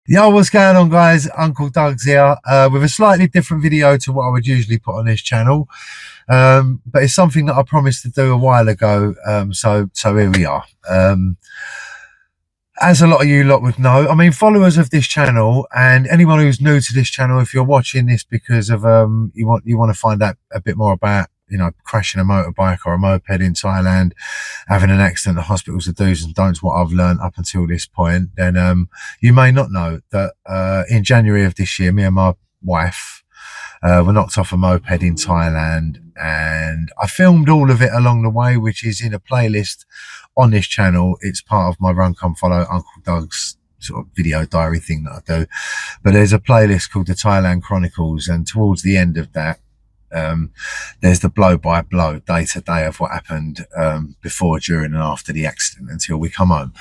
Yo, what's going on, guys? Uncle Doug's here with a slightly different video to what I would usually put on this channel, but it's something that I promised to do a while ago. So here we are. As a lot of you lot would know, I mean, followers of this channel and anyone who's new to this channel, if you're watching this because of you want to find out a bit more about crashing a motorbike or a moped in Thailand, having an accident, the hospitals, the do's and don'ts, what I've learned up until this point, then you may not know that in January of this year, me and my wife were knocked off a moped in Thailand, and I filmed all of it along the way, which is in a playlist on this channel. It's part of my Run Come Follow Uncle Doug's sort of video diary thing that I do. But there's a playlist called the Thailand Chronicles, and towards the end of that, there's the blow by blow, day to day of what happened before, during and after the accident until we come home.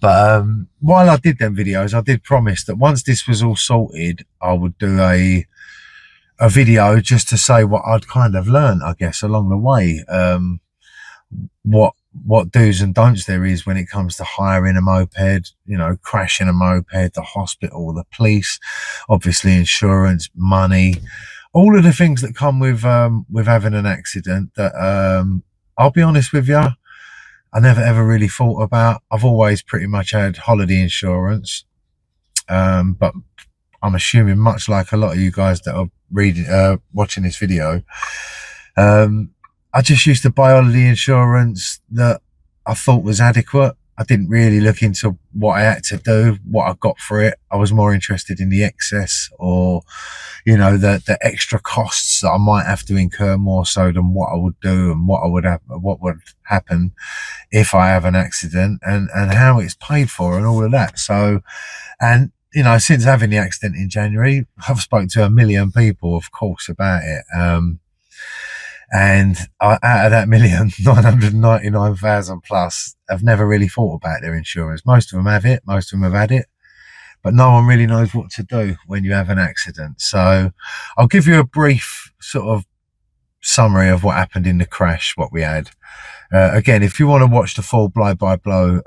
But while I did them videos, I did promise that once this was all sorted, I would do a video just to say what I'd kind of learned, I guess, along the way. What do's and don'ts there is when it comes to hiring a moped, crashing a moped, the hospital, the police, obviously insurance, money, all of the things that come with having an accident that I'll be honest with you, I never ever really thought about. I've always pretty much had holiday insurance, but I'm assuming, much like a lot of you guys that are watching this video, I just used to buy holiday insurance that I thought was adequate. I didn't really look into what I had to do, what I got for it. I was more interested in the excess, or the extra costs that I might have to incur, more so than what I would do and what would happen if I have an accident, and how it's paid for and all of that. So, and since having the accident in January, I've spoken to a million people, of course, about it. And out of that 1,999,000 plus have never really thought about their insurance. Most of them have it, most of them have had it, but no one really knows what to do when you have an accident. So I'll give you a brief sort of summary of what happened in the crash, what we had. Again, if you want to watch the full blow by blow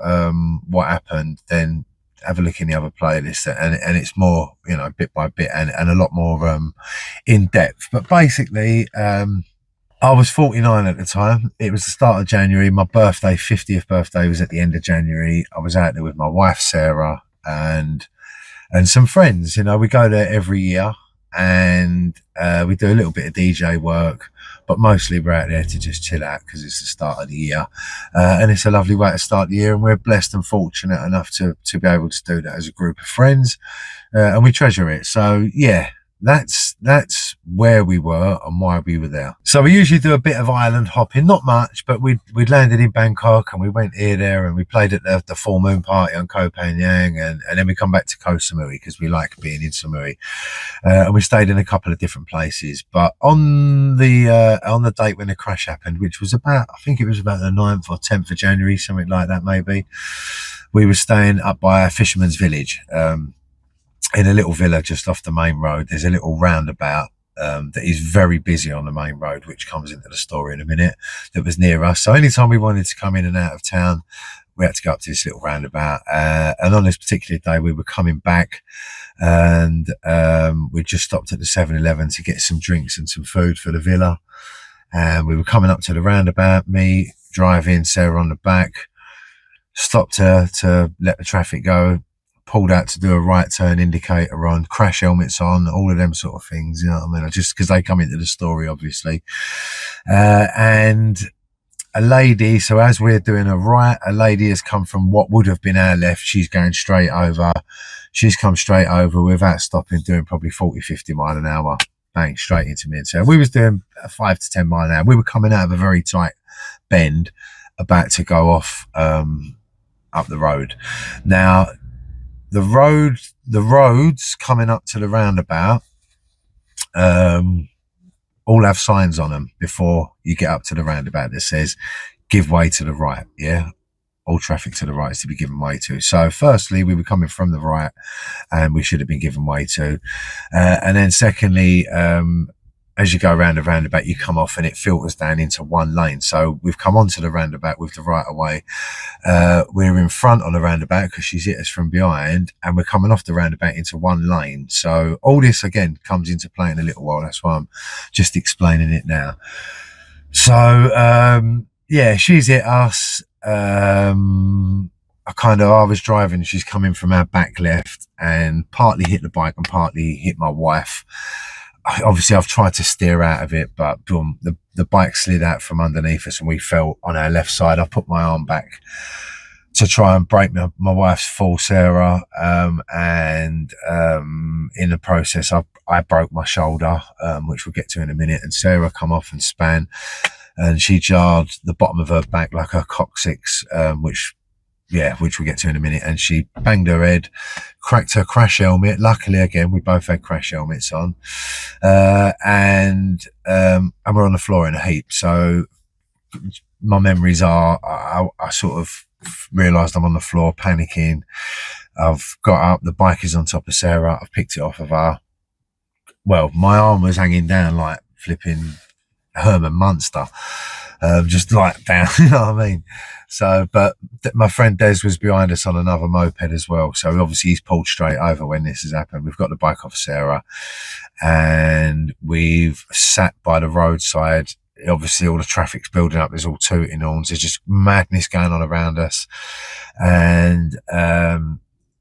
what happened, then have a look in the other playlist, and it's more bit by bit and a lot more in depth. But basically, I was 49 at the time. It was the start of January. My birthday, 50th birthday, was at the end of January. I was out there with my wife, Sarah, and some friends. We go there every year, and we do a little bit of DJ work, but mostly we're out there to just chill out because it's the start of the year. And it's a lovely way to start the year, and we're blessed and fortunate enough to be able to do that as a group of friends, and we treasure it. So yeah, that's where we were and why we were there. So we usually do a bit of island hopping, not much, but we landed in Bangkok, and we went here, there, and we played at the full moon party on Koh Phangan, and then we come back to Kho Samui because we like being in Samui, and we stayed in a couple of different places. But on the date when the crash happened, which was I think it was about the 9th or 10th of January, something like that maybe, we were staying up by a fisherman's village, in a little villa just off the main road. There's a little roundabout that is very busy on the main road, which comes into the story in a minute, that was near us. So anytime we wanted to come in and out of town, we had to go up to this little roundabout. And on this particular day, we were coming back, and we just stopped at the 7-Eleven to get some drinks and some food for the villa. And we were coming up to the roundabout, me driving, Sarah on the back, stopped to let the traffic go, pulled out to do a right turn, indicator on, crash helmets on, all of them sort of things, what I mean? Just because they come into the story, obviously. And a lady, so as we're doing a right, a lady has come from what would have been our left. She's going straight over. She's come straight over without stopping, doing probably 40, 50 mile an hour, bang, straight into me. And so we was doing 5 to 10 mile an hour. We were coming out of a very tight bend, about to go off up the road. Now, the roads coming up to the roundabout all have signs on them before you get up to the roundabout that says give way to the right. Yeah, all traffic to the right is to be given way to. So firstly, we were coming from the right, and we should have been given way to, and then secondly, as you go around the roundabout, you come off and it filters down into one lane. So we've come onto the roundabout with the right of way. We're in front on the roundabout because she's hit us from behind, and we're coming off the roundabout into one lane. So all this again comes into play in a little while. That's why I'm just explaining it now. So yeah, she's hit us. I was driving, she's coming from our back left and partly hit the bike and partly hit my wife. Obviously I've tried to steer out of it, but boom, the bike slid out from underneath us and we fell on our left side. I put my arm back to try and break my wife's fall, Sarah, and in the process I broke my shoulder, which we'll get to in a minute, and Sarah come off and span, and she jarred the bottom of her back like her coccyx, which we'll get to in a minute, and she banged her head, cracked her crash helmet. Luckily, again, we both had crash helmets on, and we're on the floor in a heap. So my memories are, I sort of realised I'm on the floor, panicking. I've got up, the bike is on top of Sarah, I've picked it off of her. Well, my arm was hanging down like flipping Herman Munster. Just like down, you know what I mean? So, but my friend Des was behind us on another moped as well. So obviously he's pulled straight over when this has happened. We've got the bike off Sarah and we've sat by the roadside. Obviously all the traffic's building up. There's all tooting horns. There's just madness going on around us. And,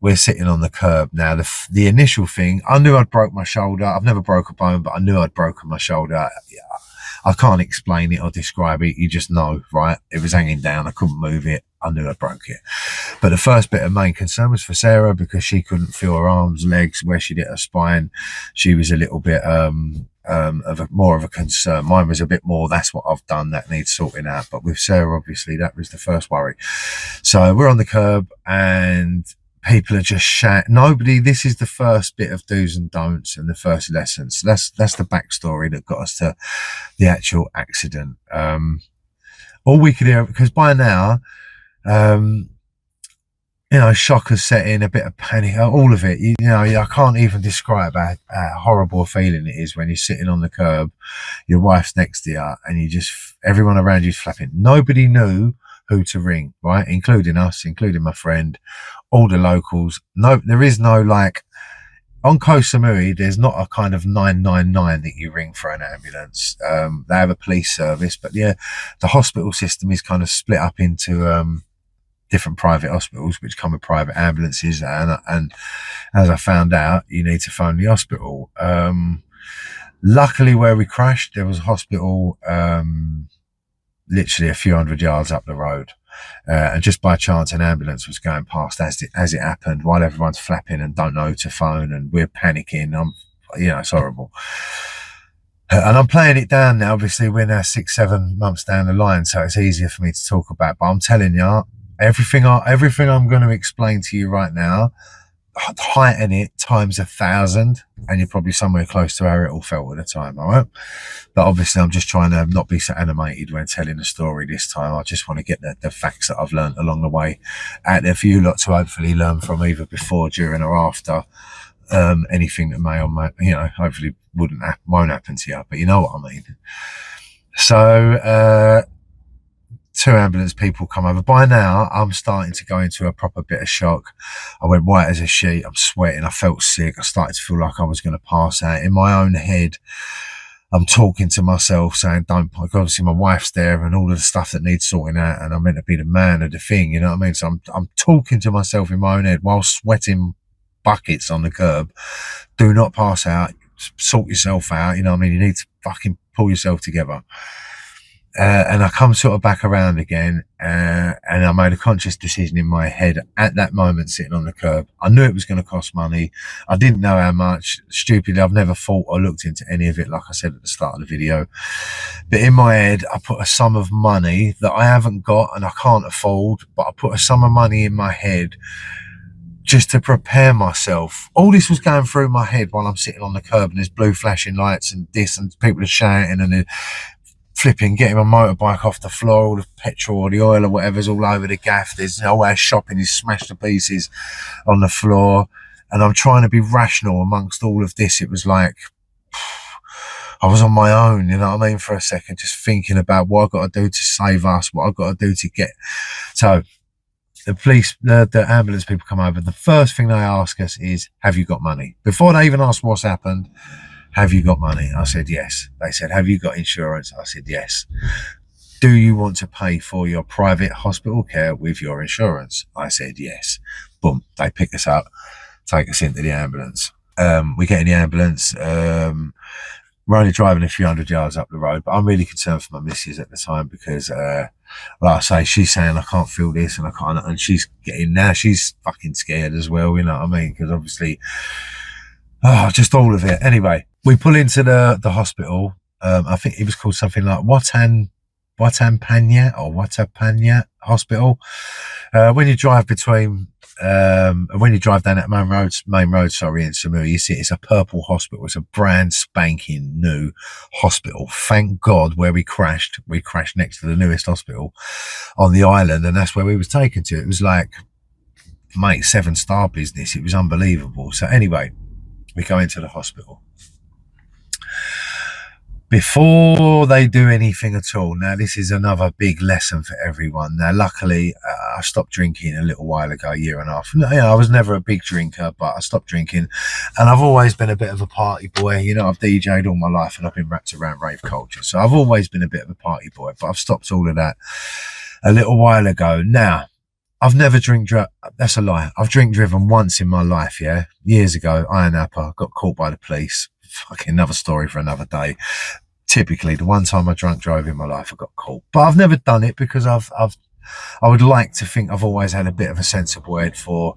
we're sitting on the curb. Now, the initial thing, I knew I'd broke my shoulder. I've never broke a bone, but I knew I'd broken my shoulder. I can't explain it or describe it. You just know, right? It was hanging down. I couldn't move it. I knew I broke it. But the first bit of main concern was for Sarah because she couldn't feel her arms, legs, where she'd hit her spine. She was a little bit more of a concern. Mine was a bit more, that's what I've done, that needs sorting out. But with Sarah, obviously, that was the first worry. So we're on the curb and people are just shouting. This is the first bit of do's and don'ts and the first lessons. So that's the backstory that got us to the actual accident. All we could hear, because by now, shock has set in, a bit of panic, all of it. I can't even describe how horrible a feeling it is when you're sitting on the curb, your wife's next to you, and everyone around you's flapping. Nobody knew who to ring, right? Including us, including my friend, all the locals. No, there is no on Kho Samui, there's not a kind of 999 that you ring for an ambulance. They have a police service, but yeah, the hospital system is kind of split up into different private hospitals, which come with private ambulances. And as I found out, you need to phone the hospital. Luckily, where we crashed, there was a hospital literally a few hundred yards up the road. And just by chance, an ambulance was going past as it happened, while everyone's flapping and don't know who to phone, and we're panicking. It's horrible. And I'm playing it down now. Obviously, we're now 6-7 months down the line, so it's easier for me to talk about. But I'm telling you, everything I'm going to explain to you right now, heighten it times 1,000, and you're probably somewhere close to how it all felt at the time. All right, but obviously I'm just trying to not be so animated when telling the story this time. I just want to get the facts that I've learned along the way out there for you lot to hopefully learn from, either before, during, or after anything that may or may, hopefully won't happen to you, but you know what I mean. So 2 ambulance people come over. By now, I'm starting to go into a proper bit of shock. I went white as a sheet. I'm sweating. I felt sick. I started to feel like I was going to pass out. In my own head, I'm talking to myself saying, don't, obviously my wife's there and all of the stuff that needs sorting out, and I'm meant to be the man of the thing, you know what I mean? So I'm talking to myself in my own head while sweating buckets on the curb. Do not pass out. Sort yourself out. You know what I mean? You need to fucking pull yourself together. And I come sort of back around again, and I made a conscious decision in my head at that moment, sitting on the curb. I knew it was going to cost money. I didn't know how much. Stupidly, I've never thought or looked into any of it, like I said at the start of the video. But in my head, I put a sum of money that I haven't got and I can't afford, but I put a sum of money in my head just to prepare myself. All this was going through my head while I'm sitting on the curb, and there's blue flashing lights and this, and people are shouting, and flipping, getting my motorbike off the floor, all the petrol or the oil or whatever's all over the gaff. There's no way shopping is smashed to pieces on the floor, and I'm trying to be rational amongst all of this. It was like, I was on my own, you know what I mean, for a second, just thinking about what I've got to do to save us, what I've got to do to get. So the police, the ambulance people come over. The first thing they ask us is, have you got money? Before they even ask what's happened, have you got money? I said, yes. They said, have you got insurance? I said, yes. Do you want to pay for your private hospital care with your insurance? I said, yes. Boom. They pick us up, take us into the ambulance. We get in the ambulance. We're only driving a few hundred yards up the road, but I'm really concerned for my missus at the time because, like I say, she's saying, I can't feel this and I can't, and she's getting, now she's fucking scared as well, you know what I mean? Because obviously, just all of it. Anyway, we pull into the hospital. I think it was called something like Watan Panya or Watapanya Hospital. When you drive between, when you drive down that main road, in Samui, you see it's a purple hospital. It's a brand spanking new hospital. Thank God, where we crashed next to the newest hospital on the island, and that's where we was taken to. It was like, mate, 7-star business. It was unbelievable. So anyway, we go into the hospital. Before they do anything at all, now this is another big lesson for everyone. Now, luckily, I stopped drinking a little while ago, 1.5 years. You know, I was never a big drinker, but I stopped drinking, and I've always been a bit of a party boy. You know, I've DJ'd all my life, and I've been wrapped around rave culture, so I've always been a bit of a party boy. But I've stopped all of that a little while ago. Now, I've never that's a lie. I've drink driven once in my life, yeah, years ago. Iron Apple, got caught by the police. Fucking another story for another day. Typically, the one time I drunk drove in my life, I got caught. But I've never done it because I would like to think I've always had a bit of a sensible head for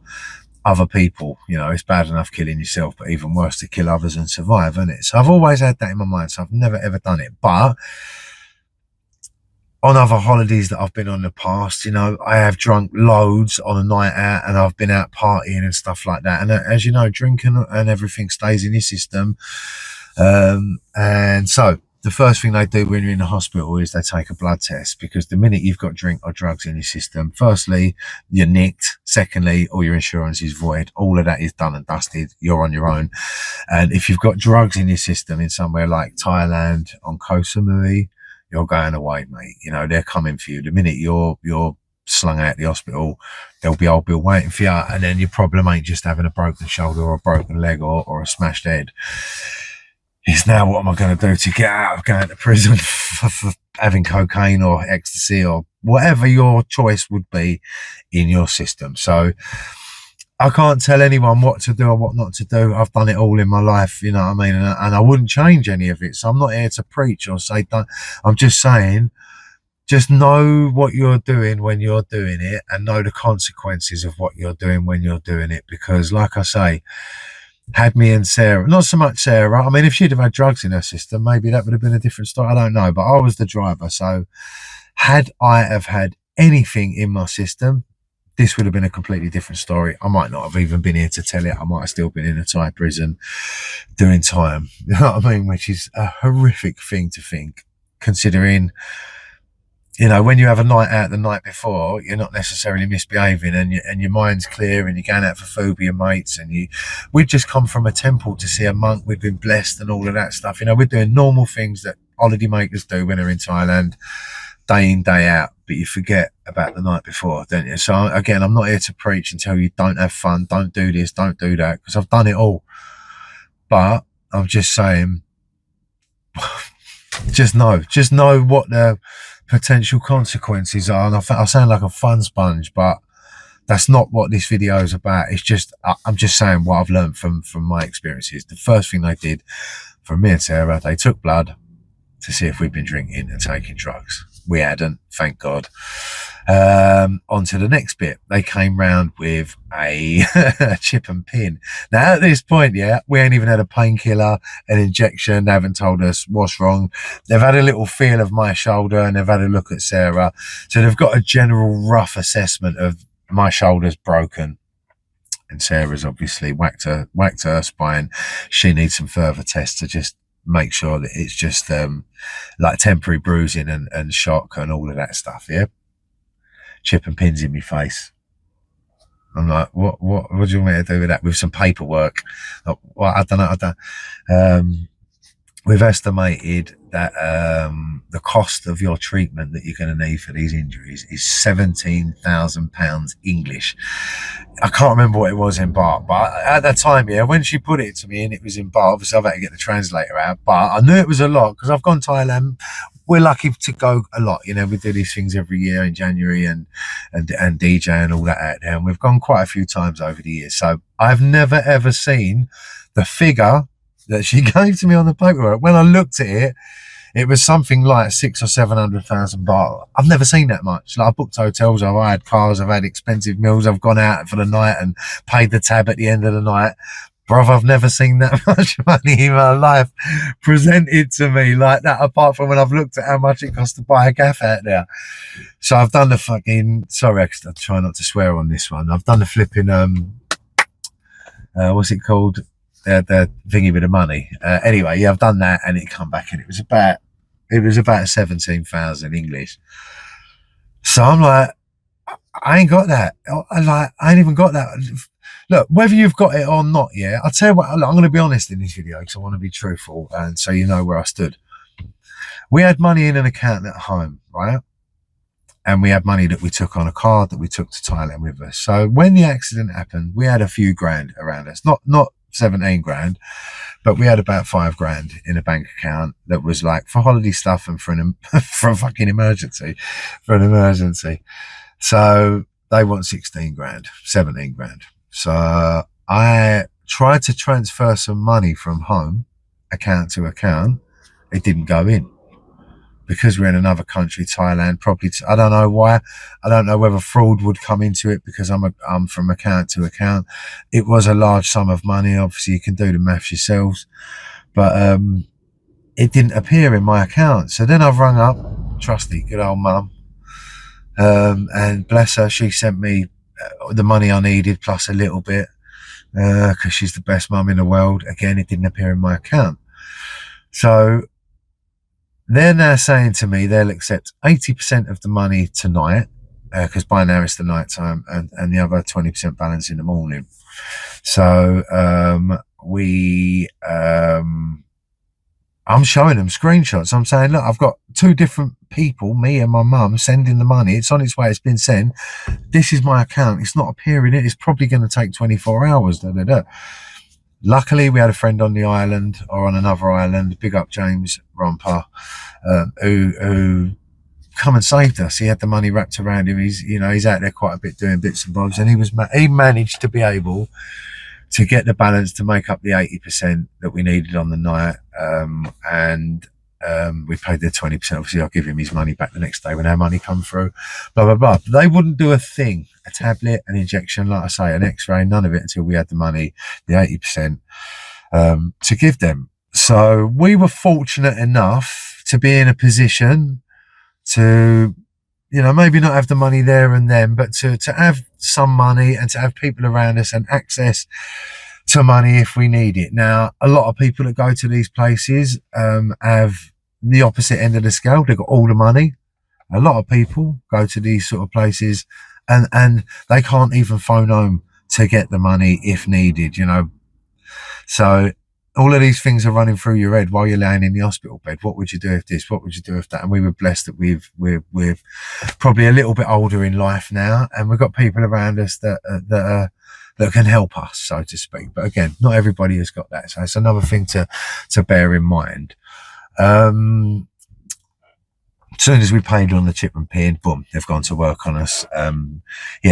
other people. You know, it's bad enough killing yourself, but even worse to kill others and survive, isn't it? So I've always had that in my mind. So I've never ever done it. But on other holidays that I've been on in the past, you know, I have drunk loads on a night out, and I've been out partying and stuff like that. And as you know, drinking and everything stays in your system. And so the first thing they do when you're in the hospital is they take a blood test, because the minute you've got drink or drugs in your system, firstly, you're nicked. Secondly, all your insurance is void. All of that is done and dusted. You're on your own. And if you've got drugs in your system in somewhere like Thailand, on Kho Samui, you're going away, mate. You know, they're coming for you. The minute you're slung out the hospital, there'll be old Bill waiting for you. And then your problem ain't just having a broken shoulder or a broken leg or a smashed head. It's now, what am I going to do to get out of going to prison for having cocaine or ecstasy or whatever your choice would be in your system. So I can't tell anyone what to do or what not to do. I've done it all in my life, you know what I mean? And I wouldn't change any of it. So I'm not here to preach or say, don't. I'm just saying, just know what you're doing when you're doing it, and know the consequences of what you're doing when you're doing it. Because like I say, had me and Sarah, not so much Sarah, I mean, if she'd have had drugs in her system, maybe that would have been a different story. I don't know, but I was the driver. So had I have had anything in my system, this would have been a completely different story. I might not have even been here to tell it. I might have still been in a Thai prison doing time. You know what I mean? Which is a horrific thing to think, considering, you know, when you have a night out the night before, you're not necessarily misbehaving, and your mind's clear, and you're going out for food with your mates, and we'd just come from a temple to see a monk. We'd been blessed and all of that stuff. You know, we're doing normal things that holiday makers do when they're in Thailand, day in, day out, but you forget about the night before, don't you? So again, I'm not here to preach and tell you don't have fun, don't do this, don't do that, because I've done it all. But I'm just saying, just know what the potential consequences are. And I sound like a fun sponge, but that's not what this video is about. It's just, I'm just saying what I've learned from my experiences. The first thing they did for me and Sarah, they took blood to see if we'd been drinking and taking drugs. We hadn't, thank God. On to the next bit. They came round with a chip and pin. Now at this point, yeah, we ain't even had a painkiller, an injection. They haven't told us what's wrong. They've had a little feel of my shoulder, and they've had a look at Sarah. So they've got a general rough assessment of my shoulder's broken, and Sarah's obviously whacked her spine. She needs some further tests to just make sure that it's just like temporary bruising and shock and all of that stuff. Yeah, chip and pins in my face. I'm like, what do you want me to do with that? With some paperwork? Well, I don't know. we've estimated that the cost of your treatment that you're going to need for these injuries is £17,000 English. I can't remember what it was in baht, but at that time, yeah, when she put it to me and it was in baht, obviously I've had to get the translator out, but I knew it was a lot because I've gone to Thailand. We're lucky to go a lot, you know. We do these things every year in January and DJ and all that out there, and we've gone quite a few times over the years. So I've never ever seen the figure that she gave to me on the paperwork. When I looked at it, it was something like 600,000 or 700,000 baht. I've never seen that much. Like, I've booked hotels, I've hired cars, I've had expensive meals, I've gone out for the night and paid the tab at the end of the night. Bruv, I've never seen that much money in my life presented to me like that, apart from when I've looked at how much it costs to buy a gaff out there. So I've done the fucking, sorry, I try not to swear on this one. I've done the flipping, what's it called? The thingy with the money. Anyway, yeah, I've done that and it come back and it was about 17,000 English. So I'm like, I ain't got that. I ain't even got that. Look, whether you've got it or not, yeah, I'll tell you what, look, I'm going to be honest in this video because I want to be truthful and so you know where I stood. We had money in an account at home, right? And we had money that we took on a card that we took to Thailand with us. So when the accident happened, we had a few grand around us. Not 17 grand, but we had about 5 grand in a bank account that was like for holiday stuff and for a fucking emergency, for an emergency. So they want 16 grand, 17 grand. So I tried to transfer some money from home, account to account. It didn't go in because we're in another country, Thailand. Probably, I don't know why. I don't know whether fraud would come into it because I'm from account to account. It was a large sum of money. Obviously, you can do the maths yourselves, but it didn't appear in my account. So then I've rung up trusty, good old mum, and bless her, she sent me the money I needed plus a little bit because she's the best mum in the world. Again, it didn't appear in my account. So they're now saying to me they'll accept 80% of the money tonight because by now it's the night time and the other 20% balance in the morning. So I'm showing them screenshots. I'm saying, look, I've got 2 different people, me and my mum, sending the money. It's on its way. It's been sent. This is my account. It's not appearing. It's probably going to take 24 hours. Da, da, da. Luckily, we had a friend on the island or on another island. Big up James Romper, who come and saved us. He had the money wrapped around him. He's out there quite a bit doing bits and bobs, and he managed to be able to get the balance to make up the 80% that we needed on the night. We paid their 20%. Obviously, I'll give him his money back the next day when our money come through. Blah, blah, blah. They wouldn't do a thing, a tablet, an injection, like I say, an x-ray, none of it until we had the money, the 80%, to give them. So we were fortunate enough to be in a position to, maybe not have the money there and then, but to have some money and to have people around us and access to money if we need it. Now, a lot of people that go to these places have the opposite end of the scale. They've got all the money. A lot of people go to these sort of places and they can't even phone home to get the money if needed, So all of these things are running through your head while you're laying in the hospital bed. What would you do if this? What would you do if that? And we were blessed that we're probably a little bit older in life now, and we've got people around us that can help us, so to speak. But again, not everybody has got that, so it's another thing to bear in mind. As soon as we paid on the chip and pin, boom, they've gone to work on us.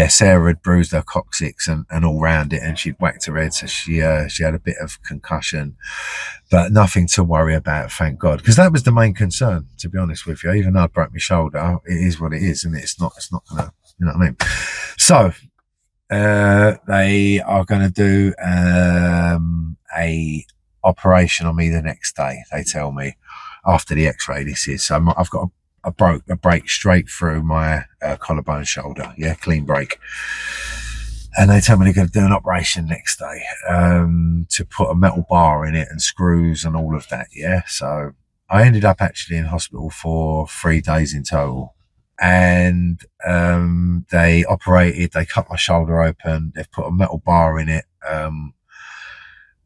Sarah had bruised her coccyx and all round it, and she'd whacked her head, so she had a bit of concussion, but nothing to worry about, thank God, because that was the main concern, to be honest with you. Even though I broke my shoulder, it is what it is, and it's not gonna, you know what I mean? So they are going to do a operation on me the next day, they tell me, after the x-ray this is. So I've got a break straight through my collarbone shoulder, clean break. And they tell me they're going to do an operation next day to put a metal bar in it and screws and all of that, So I ended up actually in hospital for 3 days in total. And they cut my shoulder open, they've put a metal bar in it,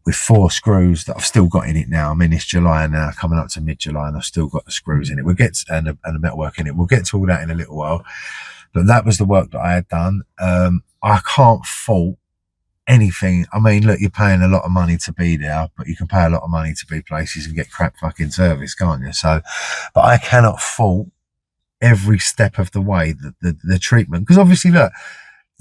with 4 screws that I've still got in it now. I'm in this July now, coming up to mid-July, and I've still got the screws in it. We'll get to, and the metalwork in it. We'll get to all that in a little while. But that was the work that I had done. I can't fault anything. I mean, look, you're paying a lot of money to be there, but you can pay a lot of money to be places and get crap fucking service, can't you? So, but I cannot fault every step of the way, the treatment. Because obviously, look,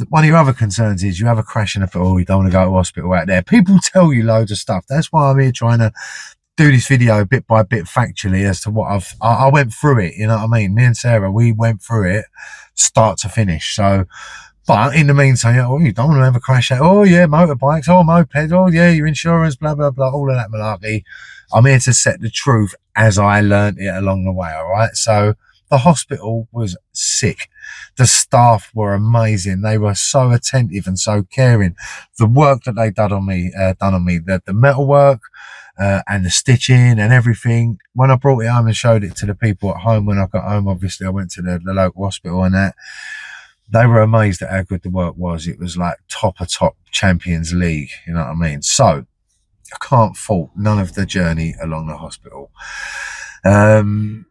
one of your other concerns is you have a crash and you don't want to go to hospital out there. People tell you loads of stuff. That's why I'm here trying to do this video bit by bit factually as to what I went through it. You know what I mean? Me and Sarah, we went through it start to finish. So, but in the meantime, you don't want to have a crash out. Oh yeah, motorbikes, mopeds, yeah, your insurance, blah, blah, blah, all of that malarkey. I'm here to set the truth as I learned it along the way. All right. So the hospital was sick. The staff were amazing. They were so attentive and so caring. The work that they done on me, the metal work, and the stitching and everything. When I brought it home and showed it to the people at home, when I got home, obviously I went to the local hospital and that. They were amazed at how good the work was. It was like top of top Champions League, you know what I mean? So I can't fault none of the journey along the hospital. And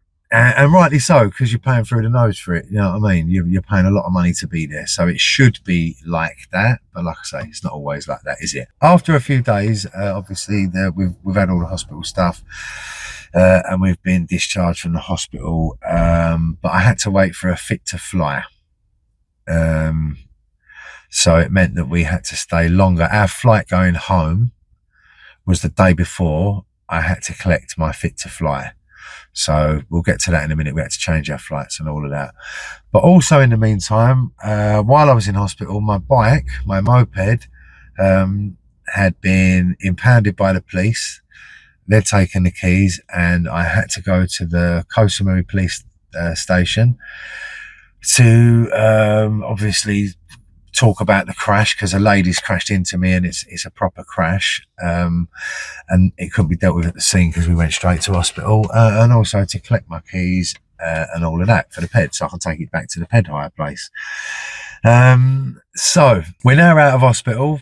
rightly so, because you're paying through the nose for it. You know what I mean? You're paying a lot of money to be there. So it should be like that. But like I say, it's not always like that, is it? After a few days, obviously, we've had all the hospital stuff. And we've been discharged from the hospital. But I had to wait for a fit to fly. So it meant that we had to stay longer. Our flight going home was the day before I had to collect my fit to fly. So we'll get to that in a minute. We had to change our flights and all of that. But also in the meantime, while I was in hospital, my bike, my moped, had been impounded by the police. They'd taken the keys and I had to go to the Kho Samui police station to obviously talk about the crash, because a lady's crashed into me and it's a proper crash, and it couldn't be dealt with at the scene because we went straight to hospital, and also to collect my keys and all of that for the ped, so I can take it back to the ped hire place. So we're now out of hospital,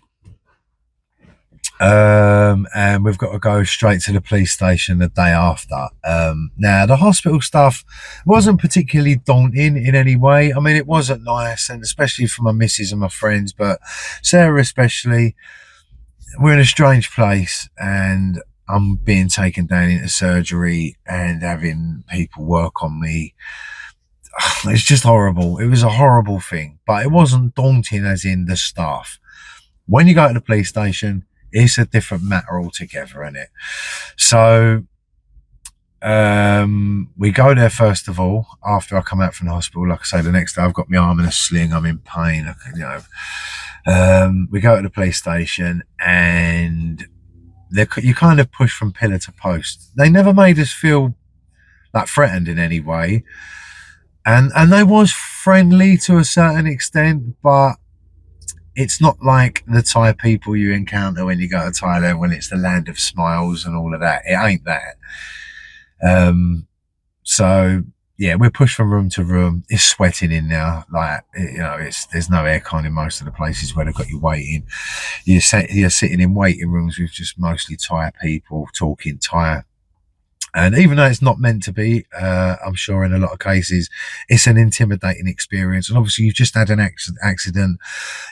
and we've got to go straight to the police station the day after. Now the hospital stuff wasn't particularly daunting in any way. I mean, it wasn't nice, and especially for my missus and my friends, but Sarah especially. We're in a strange place and I'm being taken down into surgery and having people work on me. It's just horrible. It was a horrible thing, but it wasn't daunting as in the staff. When you go to the police station, it's a different matter altogether, isn't it? So we go there first of all after I come out from the hospital. Like I say, the next day I've got my arm in a sling, I'm in pain, we go to the police station and you kind of push from pillar to post. They never made us feel like threatened in any way, and they was friendly to a certain extent, but it's not like the Thai people you encounter when you go to Thailand, when it's the land of smiles and all of that. It ain't that. So yeah, we're pushed from room to room. It's sweating in there, like, there's no aircon in most of the places where they've got you waiting. You're sitting in waiting rooms with just mostly Thai people talking Thai. And even though it's not meant to be, I'm sure in a lot of cases, it's an intimidating experience. And obviously you've just had an accident,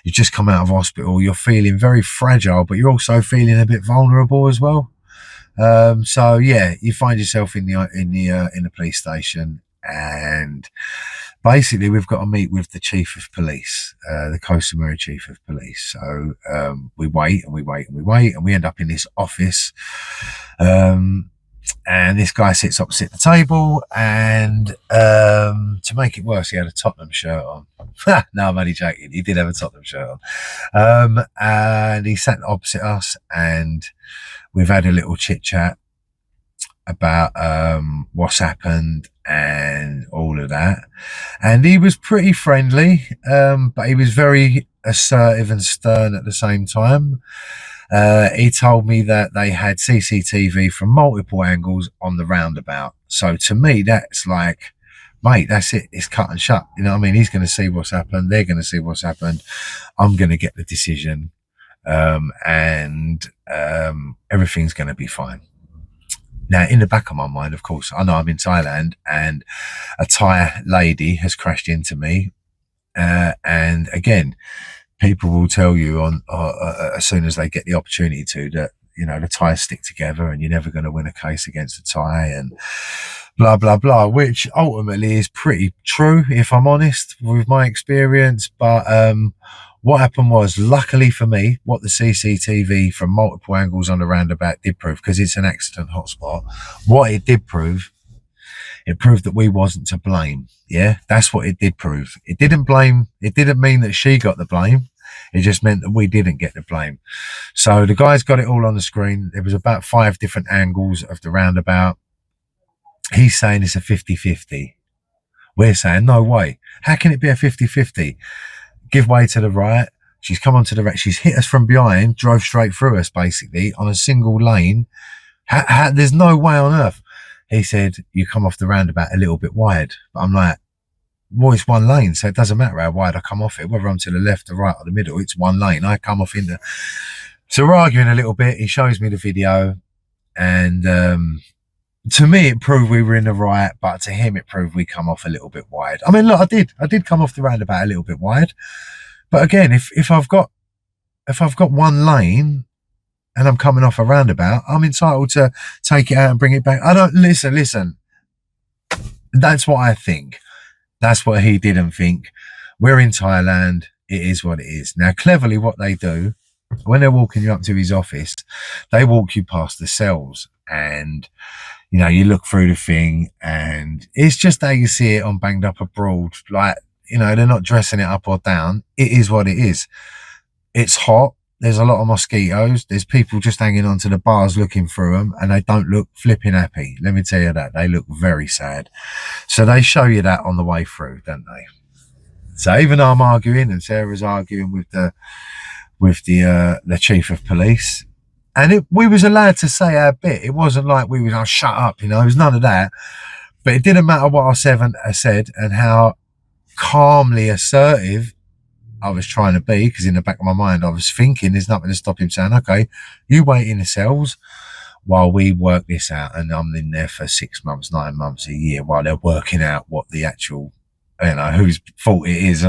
you've just come out of hospital, you're feeling very fragile, but you're also feeling a bit vulnerable as well. So yeah, you find yourself in the police station, and basically we've got to meet with the chief of police, the Kho Samui chief of police. So we wait and we wait and we wait, and we end up in this office. And this guy sits opposite the table, and to make it worse, he had a Tottenham shirt on. No, I'm only joking. He did have a Tottenham shirt on. And he sat opposite us, and we've had a little chit chat about what's happened and all of that. And he was pretty friendly, but he was very assertive and stern at the same time. He told me that they had CCTV from multiple angles on the roundabout. So to me, that's like, mate, that's it. It's cut and shut. You know what I mean? He's going to see what's happened. They're going to see what's happened. I'm going to get the decision. and everything's going to be fine. Now, in the back of my mind, of course, I know I'm in Thailand and a Thai lady has crashed into me. And again, people will tell you on as soon as they get the opportunity to that, you know, the Thais stick together and you're never going to win a case against a Thai and blah, blah, blah, which ultimately is pretty true, if I'm honest, with my experience. But what happened was, luckily for me, what the CCTV from multiple angles on the roundabout did prove, because it's an accident hotspot, what it did prove, it proved that we wasn't to blame. Yeah, that's what it did prove. It didn't mean that she got the blame. It just meant that we didn't get the blame. So the guys got it all on the screen. There was about 5 different angles of the roundabout. He's saying it's a 50-50. We're saying, no way. How can it be a 50-50? Give way to the right. She's come onto the right. She's hit us from behind, drove straight through us, basically, on a single lane. There's no way on earth. He said, you come off the roundabout a little bit wide. But I'm like, well, it's one lane, so it doesn't matter how wide I come off it, whether I'm to the left, the right, or the middle, it's one lane. I come off into... So we're arguing a little bit. He shows me the video, and to me, it proved we were in the right, but to him, it proved we come off a little bit wide. I mean, look, I did come off the roundabout a little bit wide, but again, if I've got one lane and I'm coming off a roundabout, I'm entitled to take it out and bring it back. I don't listen. That's what I think. That's what he didn't think. We're in Thailand. It is what it is. Now, cleverly, what they do, when they're walking you up to his office, they walk you past the cells, and you know, you look through the thing, and it's just how you see it on Banged Up Abroad. Like, you know, they're not dressing it up or down. It is what it is. It's hot. There's a lot of mosquitoes. There's people just hanging onto the bars looking through them, and they don't look flipping happy. Let me tell you that. They look very sad. So they show you that on the way through, don't they? So even though I'm arguing, and Sarah's arguing with the chief of police, and we was allowed to say our bit. It wasn't like we was, oh, shut up, you know. It was none of that. But it didn't matter what I said and how calmly assertive I was trying to be, because in the back of my mind I was thinking there's nothing to stop him saying, okay, you wait in the cells while we work this out. And I'm in there for 6 months, 9 months, a year, while they're working out what the actual, you know, whose fault it is.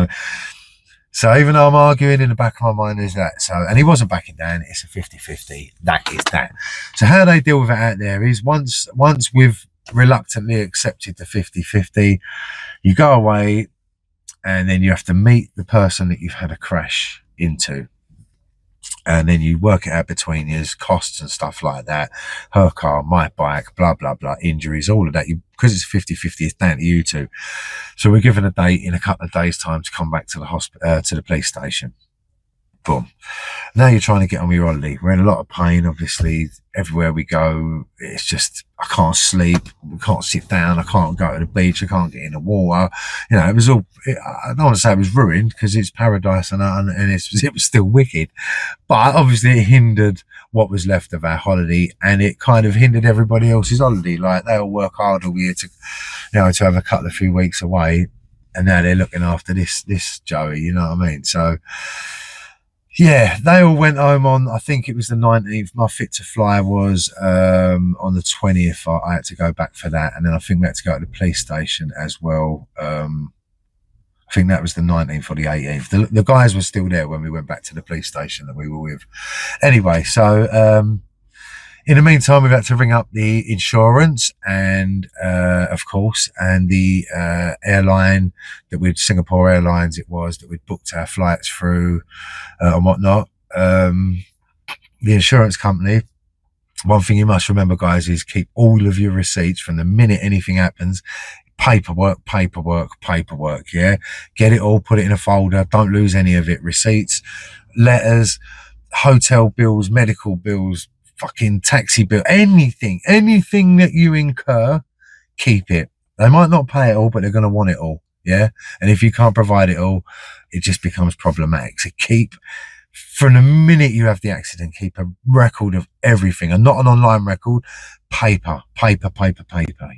So even though I'm arguing, in the back of my mind is that. So, and he wasn't backing down. It's a 50-50. That is that. So how they deal with it out there is, once we've reluctantly accepted the 50-50, you go away, and then you have to meet the person that you've had a crash into. And then you work it out between you, costs and stuff like that. Her car, my bike, blah, blah, blah, injuries, all of that. Because it's 50-50, it's down to you two. So we're given a date in a couple of days' time to come back to the hospital, to the police station. Boom. Now you're trying to get on with your holiday. We're in a lot of pain, obviously. Everywhere we go, it's just, I can't sleep, I can't sit down, I can't go to the beach, I can't get in the water. You know, it was all, I don't want to say it was ruined, because it's paradise and it was still wicked. But obviously it hindered what was left of our holiday, and it kind of hindered everybody else's holiday. Like, they all work hard all year to, you know, to have a few weeks away, and now they're looking after this Joey, you know what I mean? So, yeah, they all went home on, I think it was the 19th. My fit to fly was on the 20th. I had to go back for that. And then I think we had to go to the police station as well. I think that was the 19th or the 18th. The guys were still there when we went back to the police station that we were with. Anyway, so in the meantime, we've had to ring up the insurance, and of course, and the airline Singapore Airlines it was, that we'd booked our flights through and whatnot. The insurance company, one thing you must remember, guys, is keep all of your receipts from the minute anything happens. Paperwork, yeah? Get it all, put it in a folder. Don't lose any of it. Receipts, letters, hotel bills, medical bills, fucking taxi bill, anything that you incur, keep it. They might not pay it all, but they're going to want it all, yeah? And if you can't provide it all, it just becomes problematic. So keep, from the minute you have the accident, keep a record of everything, and not an online record, paper,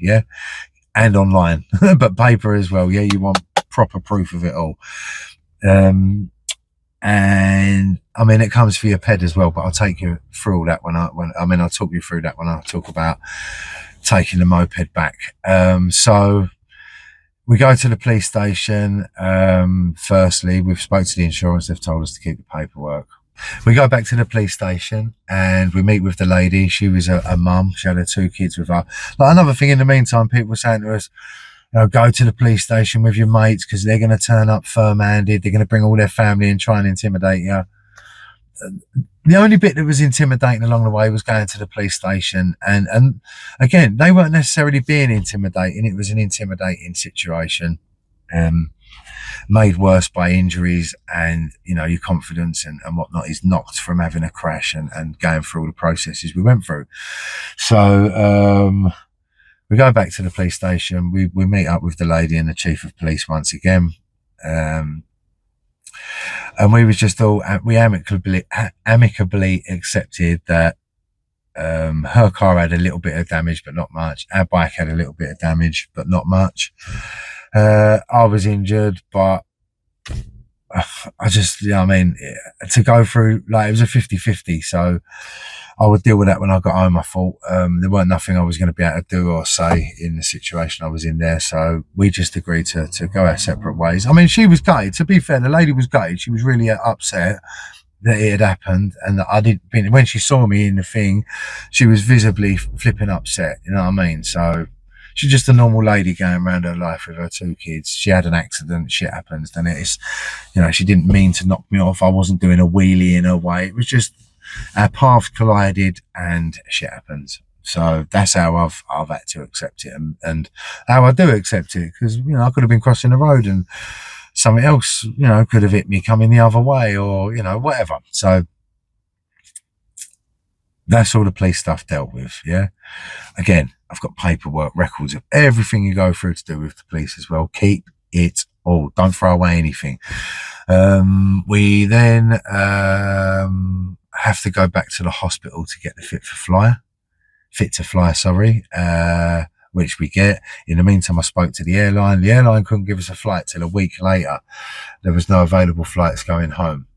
yeah? And online, but paper as well, yeah? You want proper proof of it all. And I mean, it comes for your ped as well, but I'll take you through all that I'll talk you through that when I talk about taking the moped back. So we go to the police station. Firstly, we've spoke to the insurance. They've told us to keep the paperwork. We go back to the police station and we meet with the lady. She was a mum. She had her 2 kids with her. Like, another thing, in the meantime, people were saying to us, you know, go to the police station with your mates because they're going to turn up firm-handed. They're going to bring all their family and try and intimidate you. The only bit that was intimidating along the way was going to the police station. And again, they weren't necessarily being intimidating. It was an intimidating situation. Made worse by injuries, and you know, your confidence and whatnot is knocked from having a crash and going through all the processes we went through. So we go back to the police station. We meet up with the lady and the chief of police once again, and we was just all, we amicably accepted that her car had a little bit of damage but not much. Our bike had a little bit of damage but not much. I was injured, but I just, you know what I mean, to go through, like, it was a 50-50, so I would deal with that when I got home. I thought there weren't nothing I was going to be able to do or say in the situation I was in there, so we just agreed to go our separate ways. I mean, she was gutted. To be fair, the lady was gutted. She was really upset that it had happened, and that I didn't, when she saw me in the thing, she was visibly flipping upset, you know what I mean? So she's just a normal lady going around her life with her 2 kids. She had an accident, shit happens, and it's, you know, she didn't mean to knock me off. I wasn't doing a wheelie in her way. It was just our paths collided and shit happens. So that's how I've had to accept it, and how I do accept it, because, you know, I could have been crossing the road and something else, you know, could have hit me coming the other way, or, you know, whatever. So that's all the police stuff dealt with. Yeah. Again, I've got paperwork, records of everything you go through to do with the police as well. Keep it all. Don't throw away anything. We then have to go back to the hospital to get the fit to fly, which we get. In the meantime, I spoke to the airline. The airline couldn't give us a flight till a week later. There was no available flights going home.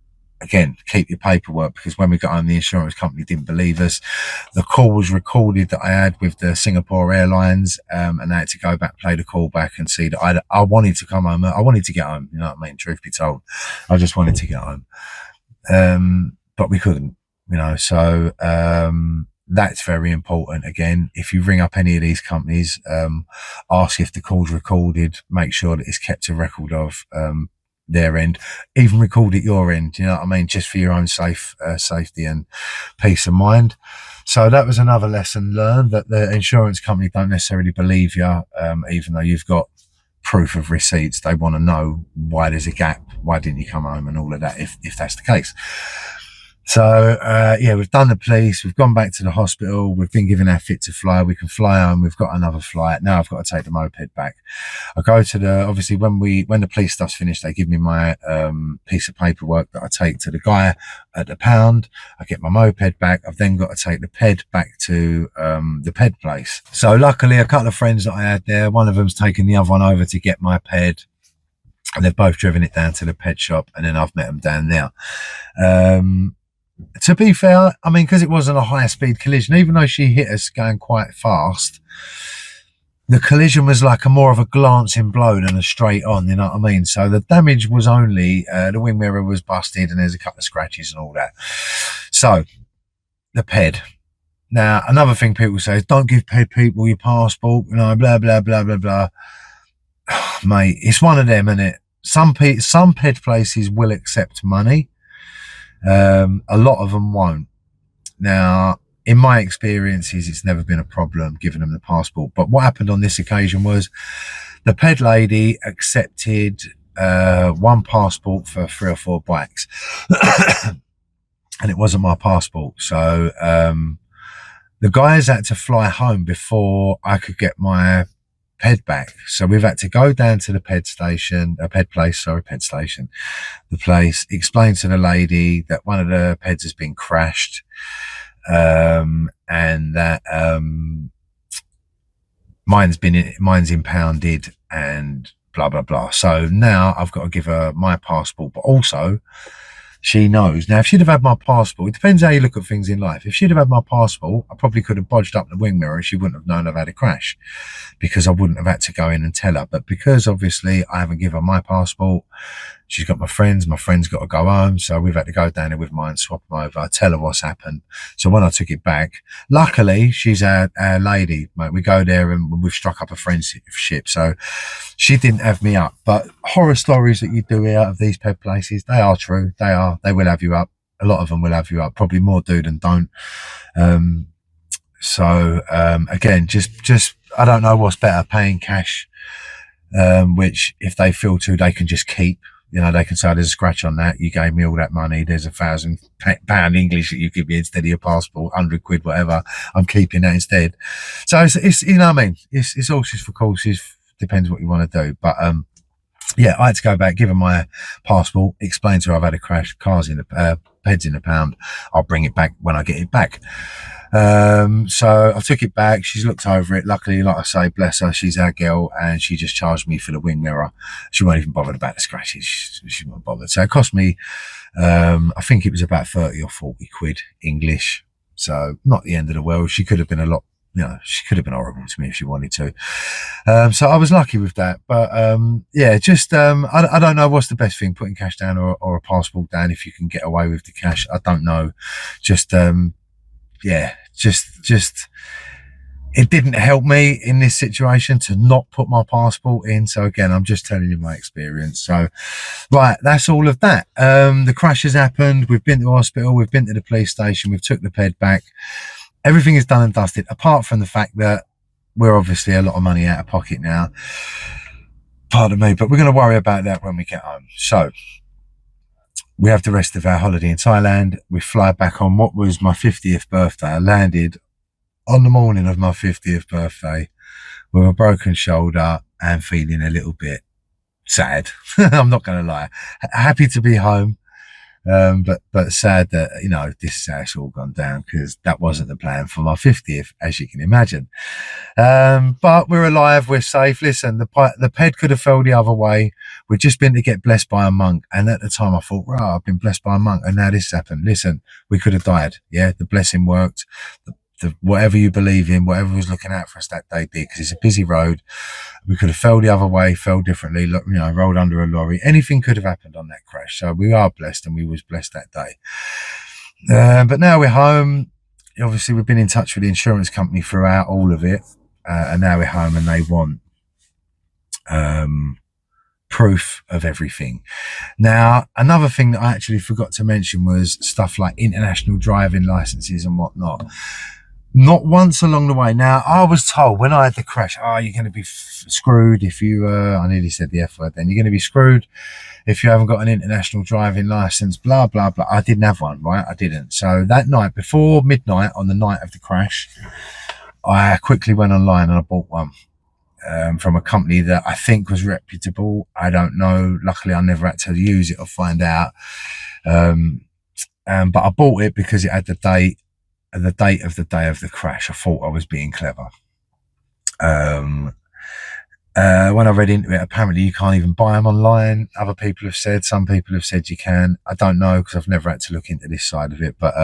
Again, keep your paperwork, because when we got home, the insurance company didn't believe us. The call was recorded that I had with the Singapore Airlines, and I had to go back, play the call back, and see that I wanted to come home. I wanted to get home, you know what I mean? Truth be told, I just wanted to get home, but we couldn't, you know. So that's very important. Again, if you ring up any of these companies, ask if the call's recorded. Make sure that it's kept a record of their end, even record at your end, you know what I mean, just for your own safety and peace of mind. So that was another lesson learned, that the insurance company don't necessarily believe you, even though you've got proof of receipts. They want to know why there's a gap, why didn't you come home, and all of that, if that's the case. So yeah, we've done the police, we've gone back to the hospital, we've been given our fit to fly, we can fly home, we've got another flight. Now I've got to take the moped back. I go to the, obviously when the police stuff's finished, they give me my piece of paperwork that I take to the guy at the pound. I get my moped back. I've then got to take the ped back to the ped place. So luckily, a couple of friends that I had there, one of them's taken the other one over to get my ped, and they've both driven it down to the ped shop, and then I've met them down there. To be fair, I mean, because it wasn't a high speed collision, even though she hit us going quite fast, the collision was like more of a glancing blow than a straight on, you know what I mean? So the damage was only, the wing mirror was busted and there's a couple of scratches and all that. So the ped. Now, another thing people say is, don't give ped people your passport, you know, blah, blah, blah, blah, blah. Mate, it's one of them, isn't it? Some ped places will accept money. A lot of them won't. Now, in my experiences, it's never been a problem giving them the passport. But what happened on this occasion was the ped lady accepted one passport for 3 or 4 bikes. And it wasn't my passport. So the guys had to fly home before I could get my ped back. So we've had to go down to the ped station, the place, explain to the lady that one of the peds has been crashed, and that mine's impounded, and blah blah blah. So now I've got to give her my passport, but also she knows. Now, if she'd have had my passport, it depends how you look at things in life. If she'd have had my passport, I probably could have bodged up the wing mirror and she wouldn't have known I've had a crash, because I wouldn't have had to go in and tell her. But because obviously I haven't given her my passport, she's got my friends got to go home, so we've had to go down there with mine, swap them over, tell her what's happened. So when I took it back, luckily she's our lady, mate. We go there and we've struck up a friendship, so she didn't have me up. But horror stories that you do hear out of these ped places, they are true. They will have you up. A lot of them will have you up. Probably more do than don't. Again, just I don't know what's better, paying cash, which if they feel to, they can just keep. You know, they can say, there's a scratch on that. You gave me all that money. There's £1,000 English that you give me instead of your passport, 100 quid, whatever. I'm keeping that instead. So it's you know what I mean? It's horses for courses. Depends what you want to do. But, yeah, I had to go back, give her my passport, explain to her I've had a crash, ped's in a pound. I'll bring it back when I get it back. So I took it back. She's looked over it. Luckily, like I say, bless her, she's our girl, and she just charged me for the wing mirror. She wasn't even bothered about the scratches. She wasn't bothered. So it cost me, I think it was about 30 or 40 quid English. So not the end of the world. She could have been she could have been horrible to me if she wanted to. So I was lucky with that. But, yeah, I don't know what's the best thing, putting cash down or a passport down if you can get away with the cash. I don't know. It didn't help me in this situation to not put my passport in. So again, I'm just telling you my experience. So, right, that's all of that. The crash has happened. We've been to the hospital. We've been to the police station. We've took the ped back. Everything is done and dusted, apart from the fact that we're obviously a lot of money out of pocket now. Pardon me, but we're going to worry about that when we get home. So we have the rest of our holiday in Thailand. We fly back on what was my 50th birthday. I landed on the morning of my 50th birthday with a broken shoulder and feeling a little bit sad. I'm not going to lie. Happy to be home. But sad that, you know, this is how it's all gone down, because that wasn't the plan for my 50th, as you can imagine. But we're alive, we're safe. Listen, the ped could have fell the other way. We'd just been to get blessed by a monk. And at the time I thought, right, I've been blessed by a monk, and now this happened. Listen, we could have died. Yeah, the blessing worked. Whatever you believe in, whatever was looking out for us that day did, because it's a busy road. We could have fell the other way, fell differently, rolled under a lorry. Anything could have happened on that crash. So we are blessed, and we was blessed that day. But now we're home. Obviously, we've been in touch with the insurance company throughout all of it. And now we're home, and they want proof of everything. Now, another thing that I actually forgot to mention was stuff like international driving licenses and whatnot. Not once along the way. Now, I was told when I had the crash, you're going to be screwed if you, I nearly said the F word then, you're going to be screwed if you haven't got an international driving license, blah, blah, blah. I didn't have one, right? I didn't. So that night, before midnight on the night of the crash, I quickly went online and I bought one from a company that I think was reputable. I don't know. Luckily, I never had to use it or find out. But I bought it because it had the date of the day of the crash. I thought I was being clever. When I read into it, apparently you can't even buy them online. Other people have said, some people have said you can. I don't know, because I've never had to look into this side of it. But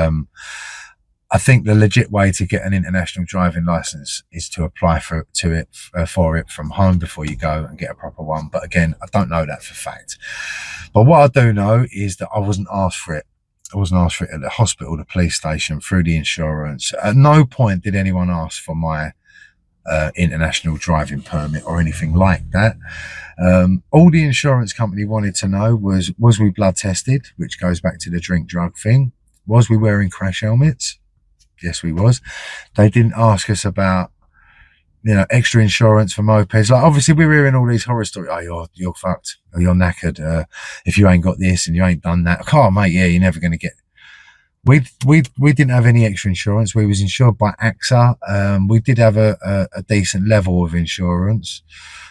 I think the legit way to get an international driving license is to apply for it from home before you go and get a proper one. But again, I don't know that for fact. But what I do know is that I wasn't asked for it. I wasn't asked for it at the hospital, the police station, through the insurance. At no point did anyone ask for my international driving permit or anything like that. All the insurance company wanted to know was we blood tested, which goes back to the drink drug thing. Was we wearing crash helmets? Yes, we was. They didn't ask us about, extra insurance for mopeds. Like, obviously we're hearing all these horror stories. You're fucked, or you're knackered if you ain't got this and you ain't done that. Oh mate, yeah, you're never going to get. We didn't have any extra insurance. We was insured by AXA. We did have a decent level of insurance,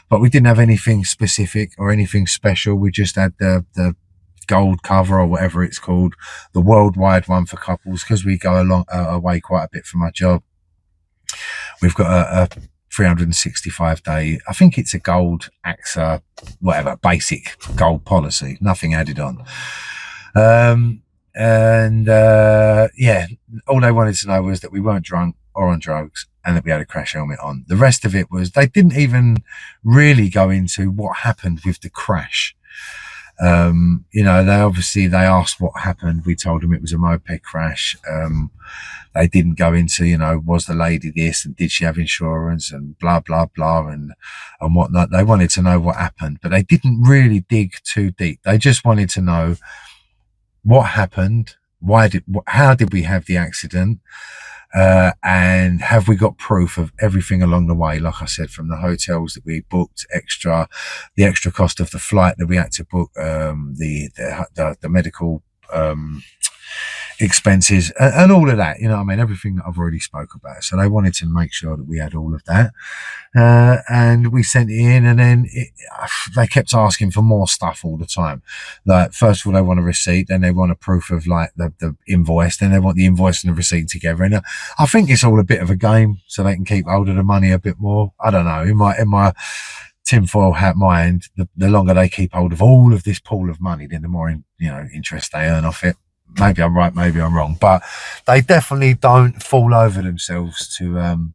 but we didn't have anything specific or anything special. We just had the gold cover, or whatever it's called, the worldwide one for couples, because we go away quite a bit for my job. We've got a 365 day, I think it's a gold AXA, whatever, basic gold policy, nothing added on. Yeah, all they wanted to know was that we weren't drunk or on drugs and that we had a crash helmet on. The rest of it was, they didn't even really go into what happened with the crash. You know, they asked what happened. We told them it was a moped crash. They didn't go into, you know, was the lady this and did she have insurance and blah, blah, blah and whatnot. They wanted to know what happened, but they didn't really dig too deep. They just wanted to know what happened, how did we have the accident, and have we got proof of everything along the way? Like I said, from the hotels that we booked, the extra cost of the flight that we had to book, the medical expenses and all of that, you know what I mean, everything that I've already spoke about. So they wanted to make sure that we had all of that, and we sent it in, and then they kept asking for more stuff all the time. Like, first of all, they want a receipt, then they want a proof of like the invoice, then they want the invoice and the receipt together. And I think it's all a bit of a game so they can keep hold of the money a bit more. I don't know, in my tinfoil hat mind, the longer they keep hold of all of this pool of money, then the more interest they earn off it. Maybe I'm right, maybe I'm wrong, but they definitely don't fall over themselves to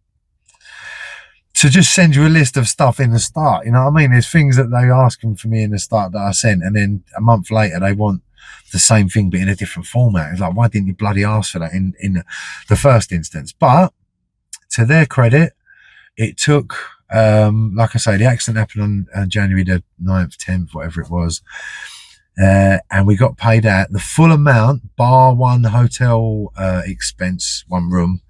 just send you a list of stuff in the start. You know what I mean? There's things that they asking for me in the start that I sent, and then a month later they want the same thing but in a different format. It's like, why didn't you bloody ask for that in the first instance? But to their credit, it took, like I say, the accident happened on January the 9th, 10th, whatever it was. And we got paid out the full amount, bar one hotel expense, one room,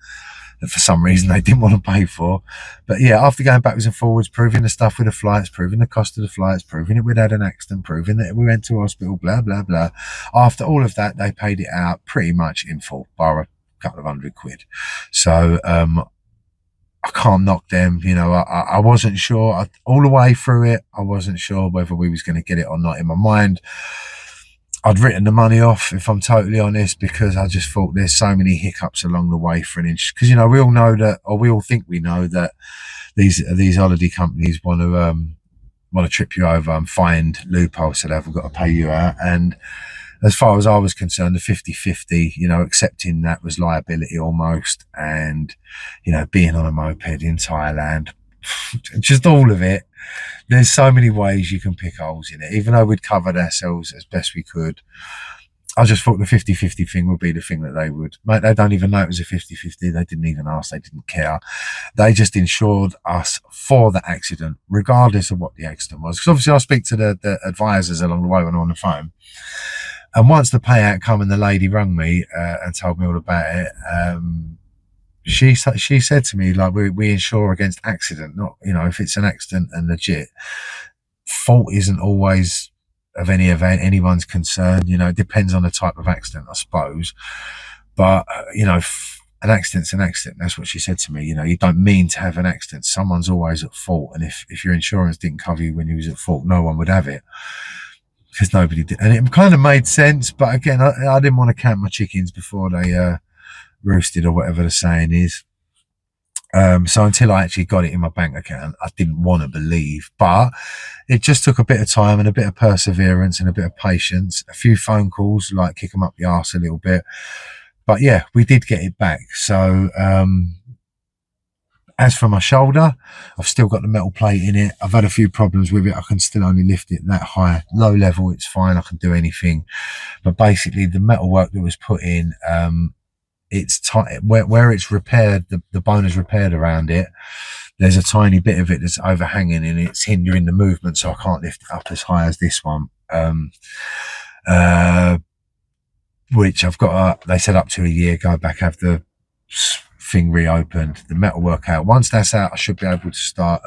that for some reason they didn't want to pay for. But yeah, after going backwards and forwards, proving the stuff with the flights, proving the cost of the flights, proving that we'd had an accident, proving that we went to hospital, blah, blah, blah. After all of that, they paid it out pretty much in full, bar a couple of £100. So, I can't knock them. You know, I wasn't sure all the way through it. I wasn't sure whether we was going to get it or not. In my mind, I'd written the money off, if I'm totally honest, because I just thought there's so many hiccups along the way for an inch. Because, you know, we all know that, or we all think we know that these holiday companies want to trip you over and find loopholes so they've got to pay you out. And as far as I was concerned, the 50-50, you know, accepting that was liability almost. And, you know, being on a moped in Thailand, just all of it. There's so many ways you can pick holes in it. Even though we'd covered ourselves as best we could, I just thought the 50-50 thing would be the thing that they would. Mate, they don't even know it was a 50-50. They didn't even ask. They didn't care. They just insured us for the accident, regardless of what the accident was. Because obviously I speak to the advisors along the way when I'm on the phone. And once the payout come and the lady rang me and told me all about it, she said to me, like, we insure against accident, not, you know, if it's an accident and legit, fault isn't always of anyone's concern. You know, it depends on the type of accident, I suppose. But, you know, an accident's an accident. That's what she said to me. You know, you don't mean to have an accident. Someone's always at fault. And if your insurance didn't cover you when you was at fault, no one would have it. Because nobody did. And it kind of made sense. But again, I didn't want to count my chickens before they roosted, or whatever the saying is. So until I actually got it in my bank account, I didn't want to believe. But it just took a bit of time and a bit of perseverance and a bit of patience, a few phone calls, like kick them up the arse a little bit. But yeah, we did get it back. So as for my shoulder, I've still got the metal plate in it. I've had a few problems with it. I can still only lift it that high. Low level, it's fine. I can do anything. But basically, the metal work that was put in, it's tight where it's repaired. The bone is repaired around it. There's a tiny bit of it that's overhanging and it's hindering the movement, so I can't lift it up as high as this one. Which I've got. They said up to a year. Go back, have the thing reopened, the metal work out. Once that's out, I should be able to start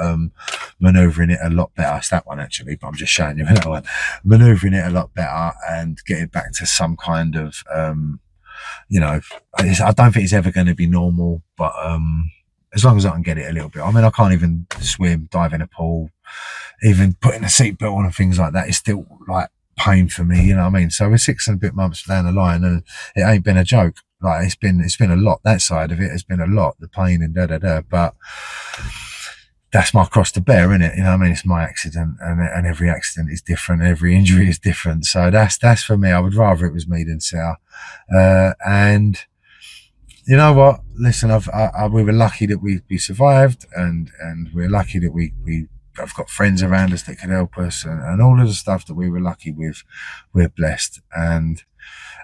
manoeuvring it a lot better. It's that one actually, but I'm just showing you that one. Manoeuvring it a lot better and get it back to some kind of, you know, I don't think it's ever going to be normal, but as long as I can get it a little bit. I mean, I can't even swim, dive in a pool, even putting a seatbelt on and things like that is still like pain for me, you know what I mean? So we're 6 and a bit months down the line and it ain't been a joke. Like it's been a lot. That side of it has been a lot, the pain and but that's my cross to bear, isn't it? You know what I mean? It's my accident, and every accident is different. Every injury is different. So that's for me. I would rather it was me than Sal. And you know what? Listen, we were lucky that we survived, and we're lucky that I've got friends around us that could help us, and all of the stuff that we were lucky with, we're blessed. And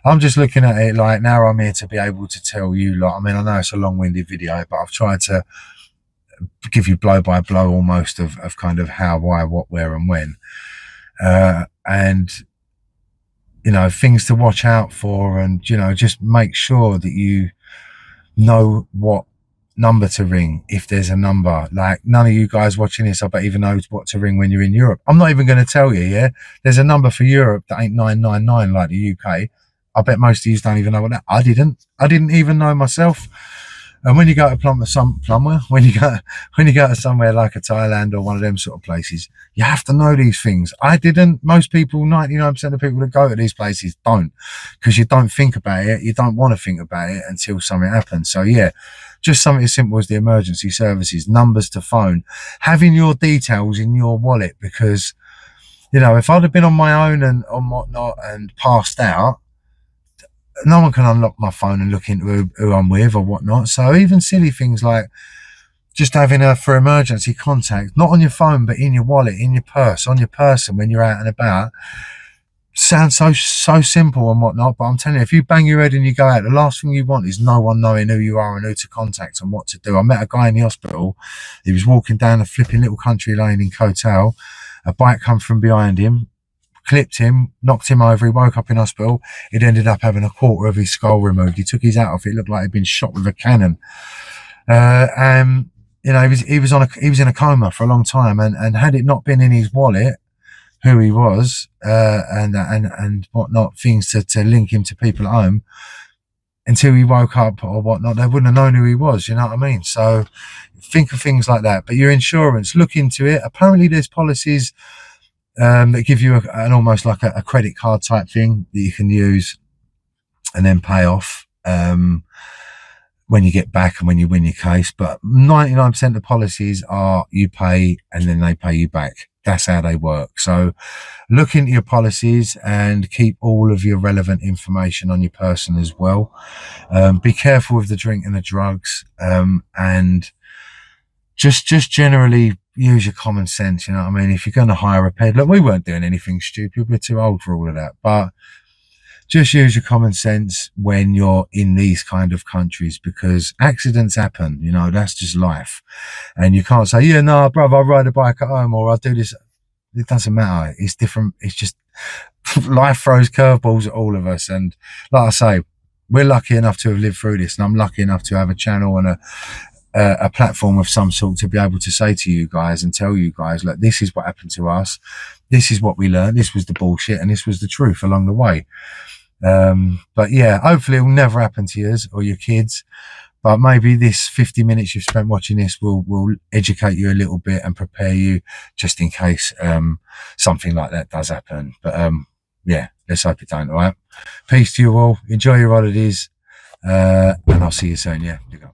I'm just looking at it like now I'm here to be able to tell you, like, I mean, I know it's a long-winded video, but I've tried to give you blow by blow almost of kind of how, why, what, where, and when. And, you know, things to watch out for, and, you know, just make sure that you know what number to ring if there's a number. Like, none of you guys watching this, I bet, even know what to ring when you're in Europe. I'm not even going to tell you, yeah? There's a number for Europe that ain't 999 like the UK. I bet most of you don't even know what that. I didn't even know myself. And when you go to when you go to somewhere like a Thailand or one of them sort of places, you have to know these things. I didn't. Most people, 99% of people that go to these places don't, because you don't think about it. You don't want to think about it until something happens. So yeah, just something as simple as the emergency services, numbers to phone, having your details in your wallet, because, you know, if I'd have been on my own and on whatnot and passed out, no one can unlock my phone and look into who I'm with or whatnot. So even silly things like just having for emergency contact, not on your phone, but in your wallet, in your purse, on your person when you're out and about, sounds so simple and whatnot. But I'm telling you, if you bang your head and you go out, the last thing you want is no one knowing who you are and who to contact and what to do. I met a guy in the hospital. He was walking down a flipping little country lane in Kho Samui. A bike come from behind him, clipped him, knocked him over. He woke up in hospital. He'd ended up having a quarter of his skull removed. He took his hat off. It looked like he'd been shot with a cannon. And you know, he was in a coma for a long time. And had it not been in his wallet who he was, and whatnot, things to link him to people at home, until he woke up or whatnot, they wouldn't have known who he was. You know what I mean? So think of things like that. But your insurance, look into it. Apparently, there's policies that give you an almost like a credit card type thing that you can use and then pay off when you get back and when you win your case. But 99% of policies are you pay and then they pay you back. That's how they work. So look into your policies and keep all of your relevant information on your person as well. Be careful with the drink and the drugs, and just generally use your common sense. You know what I mean? If you're going to hire a ped, look, we weren't doing anything stupid. We're too old for all of that. But just use your common sense when you're in these kind of countries, because accidents happen. You know, that's just life. And you can't say, yeah, no, brother, I ride a bike at home or I do this. It doesn't matter. It's different. It's just life throws curveballs at all of us. And like I say, we're lucky enough to have lived through this. And I'm lucky enough to have a channel and a platform of some sort to be able to say to you guys and tell you guys, look, this is what happened to us. This is what we learned. This was the bullshit and this was the truth along the way. But yeah, hopefully it will never happen to you or your kids. But maybe this 50 minutes you've spent watching this will educate you a little bit and prepare you just in case something like that does happen. But yeah, let's hope it don't. All right. Peace to you all. Enjoy your holidays. And I'll see you soon. Yeah. You go.